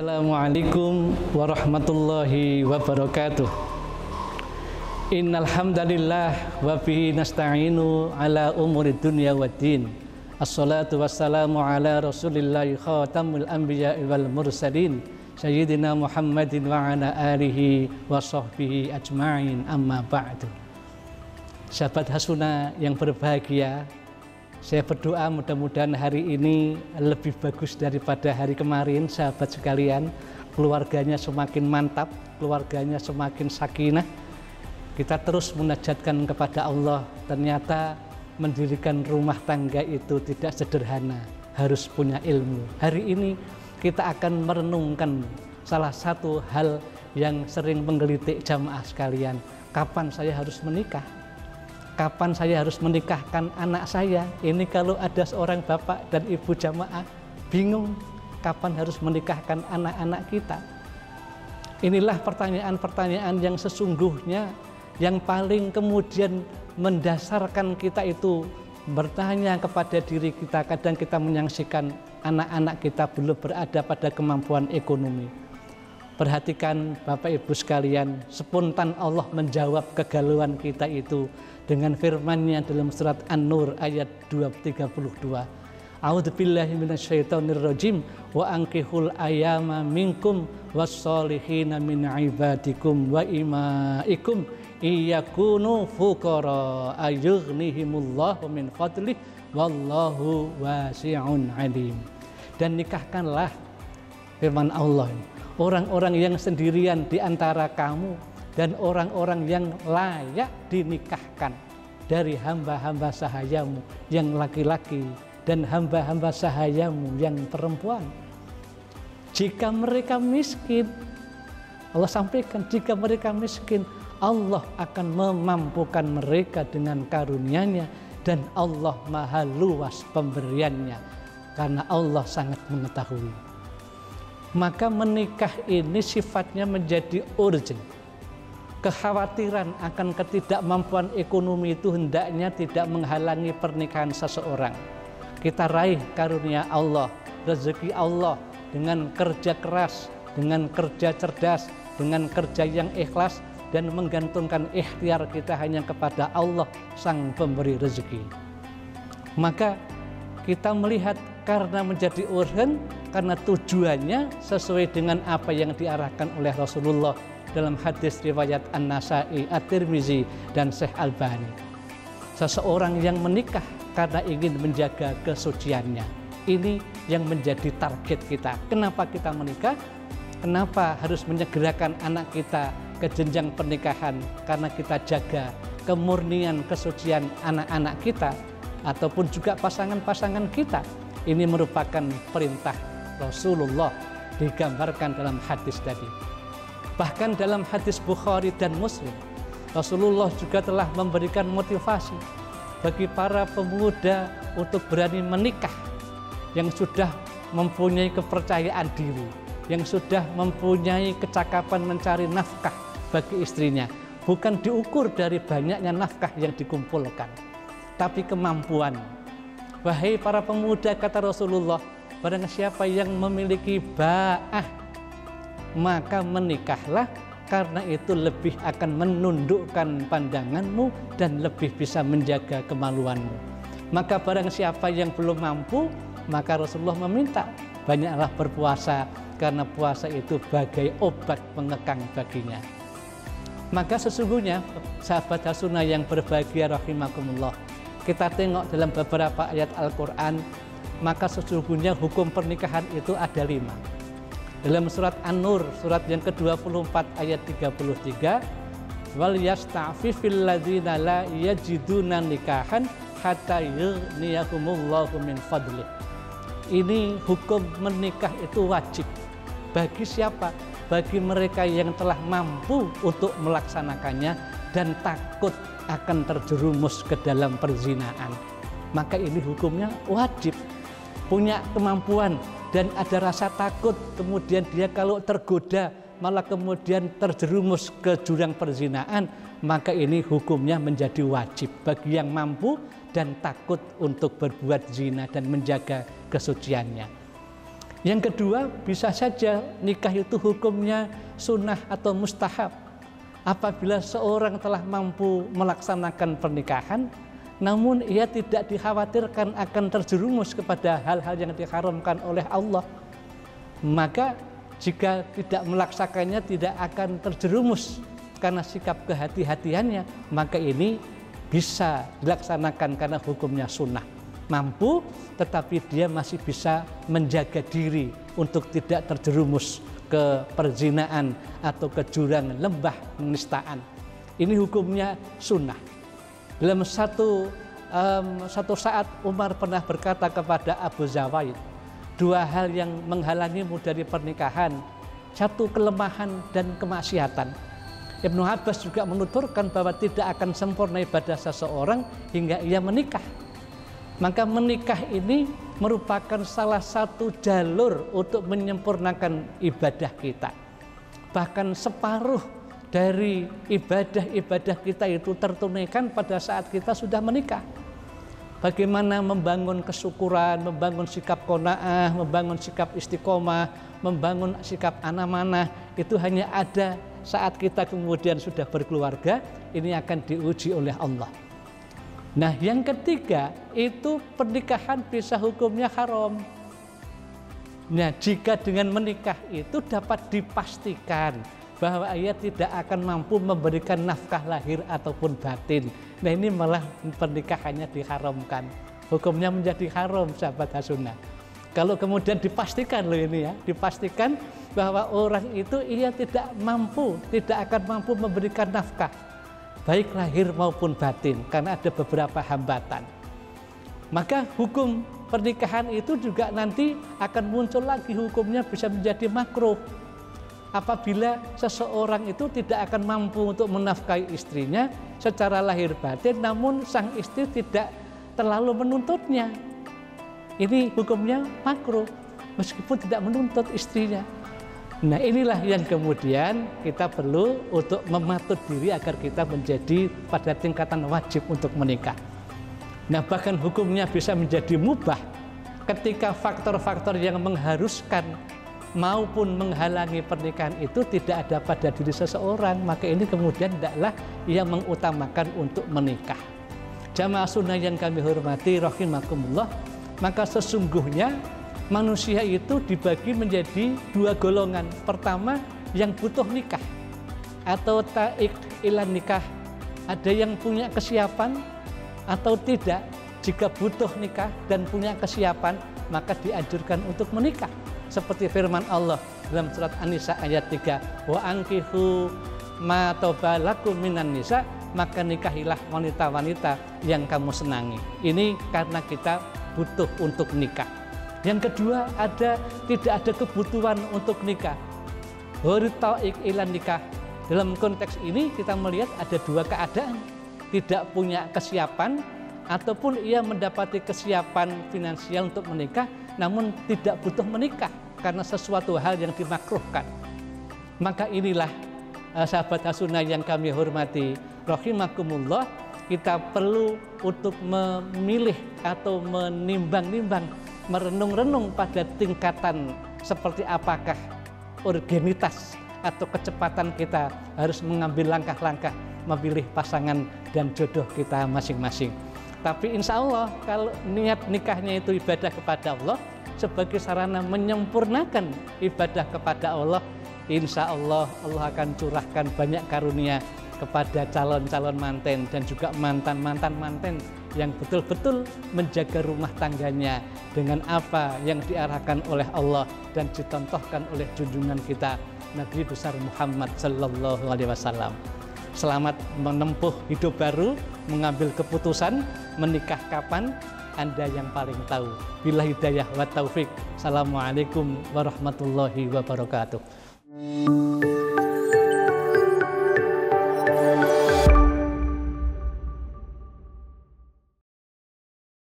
Assalamualaikum warahmatullahi wabarakatuh. Innal hamdalillah wa bihi nasta'inu ala umuri dunya waddin. Assalatu wassalamu ala Rasulillahi khatamul anbiya'i wal mursalin Sayyidina Muhammadin wa ala alihi wa sahbihi ajma'in, amma ba'du. Sahabat Hasuna yang berbahagia, saya berdoa mudah-mudahan hari ini lebih bagus daripada hari kemarin. Sahabat sekalian, keluarganya semakin mantap, keluarganya semakin sakinah. Kita terus munajatkan kepada Allah. Ternyata mendirikan rumah tangga itu tidak sederhana, harus punya ilmu. Hari ini kita akan merenungkan salah satu hal yang sering menggelitik jamaah sekalian. Kapan saya harus menikah? Kapan saya harus menikahkan anak saya? Ini kalau ada seorang bapak dan ibu jamaah bingung kapan harus menikahkan anak-anak kita. Inilah pertanyaan-pertanyaan yang sesungguhnya yang paling kemudian mendasarkan kita itu bertanya kepada diri kita. Kadang kita menyaksikan anak-anak kita belum berada pada kemampuan ekonomi. Perhatikan Bapak Ibu sekalian, spontan Allah menjawab kegalauan kita itu dengan firman-Nya dalam surat An-Nur ayat 32. A'udzubillahi minasyaitonirrajim wa ankihul ayama minkum wassholihina min ibadikum wa imaikum iyakunu fuqara ayughnihimullahu min fadlih wallahu wasi'un alim. Dan nikahkanlah, firman Allah, orang-orang yang sendirian di antara kamu dan orang-orang yang layak dinikahkan dari hamba-hamba sahayamu yang laki-laki dan hamba-hamba sahayamu yang perempuan. Jika mereka miskin, Allah sampaikan, jika mereka miskin, Allah akan memampukan mereka dengan karunia-Nya, dan Allah maha luas pemberiannya karena Allah sangat mengetahui. Maka menikah ini sifatnya menjadi urgent. Kekhawatiran akan ketidakmampuan ekonomi itu hendaknya tidak menghalangi pernikahan seseorang. Kita raih karunia Allah, rezeki Allah dengan kerja keras, dengan kerja cerdas, dengan kerja yang ikhlas, dan menggantungkan ikhtiar kita hanya kepada Allah sang pemberi rezeki. Maka kita melihat karena menjadi urgen, karena tujuannya sesuai dengan apa yang diarahkan oleh Rasulullah dalam hadis riwayat An-Nasa'i, At-Tirmizi, dan Syekh Albani. Seseorang yang menikah karena ingin menjaga kesuciannya. Ini yang menjadi target kita. Kenapa kita menikah? Kenapa harus menyegerakan anak kita ke jenjang pernikahan? Karena kita jaga kemurnian kesucian anak-anak kita ataupun juga pasangan-pasangan kita. Ini merupakan perintah Rasulullah digambarkan dalam hadis tadi. Bahkan dalam hadis Bukhari dan Muslim, Rasulullah juga telah memberikan motivasi bagi para pemuda untuk berani menikah, yang sudah mempunyai kepercayaan diri, yang sudah mempunyai kecakapan mencari nafkah bagi istrinya. Bukan diukur dari banyaknya nafkah yang dikumpulkan, tapi kemampuan. Wahai para pemuda, kata Rasulullah, barang siapa yang memiliki ba'ah, maka menikahlah, karena itu lebih akan menundukkan pandanganmu dan lebih bisa menjaga kemaluanmu. Maka barang siapa yang belum mampu, maka Rasulullah meminta banyaklah berpuasa, karena puasa itu bagai obat pengekang baginya. Maka sesungguhnya sahabat Hasuna yang berbahagia rahimakumullah, kita tengok dalam beberapa ayat Al-Quran, maka sesungguhnya hukum pernikahan itu ada 5. Dalam surat An-Nur, surat yang ke-24 ayat 33, wal yasta'fifil ladzina la yajiduna nikahan hatta yughniyahumullahu min fadlih. Ini hukum menikah itu wajib. Bagi siapa? Bagi mereka yang telah mampu untuk melaksanakannya dan takut akan terjerumus ke dalam perzinaan. Maka ini hukumnya wajib. Punya kemampuan dan ada rasa takut, kemudian dia kalau tergoda malah kemudian terjerumus ke jurang perzinaan, maka ini hukumnya menjadi wajib bagi yang mampu dan takut untuk berbuat zina dan menjaga kesuciannya. Yang kedua, bisa saja nikah itu hukumnya sunnah atau mustahab. Apabila seorang telah mampu melaksanakan pernikahan, namun ia tidak dikhawatirkan akan terjerumus kepada hal-hal yang diharamkan oleh Allah, maka jika tidak melaksanakannya tidak akan terjerumus karena sikap kehati-hatiannya, maka ini bisa dilaksanakan karena hukumnya sunnah. Mampu, tetapi dia masih bisa menjaga diri untuk tidak terjerumus ke perzinaan atau ke jurang lembah penistaan. Ini hukumnya sunnah. Dalam satu saat Umar pernah berkata kepada Abu Zawaid, dua hal yang menghalangimu dari pernikahan, satu kelemahan dan kemaksiatan. Ibnu Abbas juga menuturkan bahwa tidak akan sempurna ibadah seseorang hingga ia menikah. Maka menikah ini merupakan salah satu jalur untuk menyempurnakan ibadah kita. Bahkan separuh dari ibadah-ibadah kita itu tertunaikan pada saat kita sudah menikah. Bagaimana membangun kesyukuran, membangun sikap qanaah, membangun sikap istiqomah, membangun sikap amanah, itu hanya ada saat kita kemudian sudah berkeluarga, ini akan diuji oleh Allah. Nah, yang ketiga itu pernikahan bisa hukumnya haram. Nah, jika dengan menikah itu dapat dipastikan bahwa ia tidak akan mampu memberikan nafkah lahir ataupun batin. Nah, ini malah pernikahannya diharamkan. Hukumnya menjadi haram, sahabat Hasunah. Kalau kemudian dipastikan loh ini ya, dipastikan bahwa orang itu ia tidak akan mampu memberikan nafkah, baik lahir maupun batin, karena ada beberapa hambatan. Maka hukum pernikahan itu juga nanti akan muncul lagi, hukumnya bisa menjadi makruh. Apabila seseorang itu tidak akan mampu untuk menafkahi istrinya secara lahir batin, namun sang istri tidak terlalu menuntutnya, ini hukumnya makruh meskipun tidak menuntut istrinya. Nah, inilah yang kemudian kita perlu untuk mematut diri agar kita menjadi pada tingkatan wajib untuk menikah. Nah, bahkan hukumnya bisa menjadi mubah ketika faktor-faktor yang mengharuskan maupun menghalangi pernikahan itu tidak ada pada diri seseorang, maka ini kemudian tidaklah ia mengutamakan untuk menikah. Jamaah sunnah yang kami hormati rahimakumullah, maka sesungguhnya manusia itu dibagi menjadi dua golongan. Pertama, yang butuh nikah atau ta'iq ilan nikah. Ada yang punya kesiapan atau tidak. Jika butuh nikah dan punya kesiapan, maka dianjurkan untuk menikah. Seperti firman Allah dalam surat An-Nisa ayat 3, wa ankihu ma taba lakum minan nisa, maka nikahilah wanita-wanita yang kamu senangi. Ini karena kita butuh untuk nikah. Yang kedua, tidak ada kebutuhan untuk nikah. Ta'iq ilan nikah. Dalam konteks ini kita melihat ada dua keadaan. Tidak punya kesiapan ataupun ia mendapati kesiapan finansial untuk menikah namun tidak butuh menikah karena sesuatu hal yang dimakruhkan. Maka inilah sahabat Hasunah yang kami hormati rahimakumullah, kita perlu untuk memilih atau menimbang-nimbang, merenung-renung pada tingkatan seperti apakah urgenitas atau kecepatan kita harus mengambil langkah-langkah memilih pasangan dan jodoh kita masing-masing. Tapi insya Allah kalau niat nikahnya itu ibadah kepada Allah sebagai sarana menyempurnakan ibadah kepada Allah, insya Allah Allah akan curahkan banyak karunia kepada calon-calon manten dan juga mantan-mantan manten yang betul-betul menjaga rumah tangganya dengan apa yang diarahkan oleh Allah dan dicontohkan oleh junjungan kita Nabi besar Muhammad Sallallahu Alaihi Wasallam. Selamat menempuh hidup baru, mengambil keputusan menikah kapan, Anda yang paling tahu. Billahi hidayah wa taufik. Assalamualaikum warahmatullahi wabarakatuh.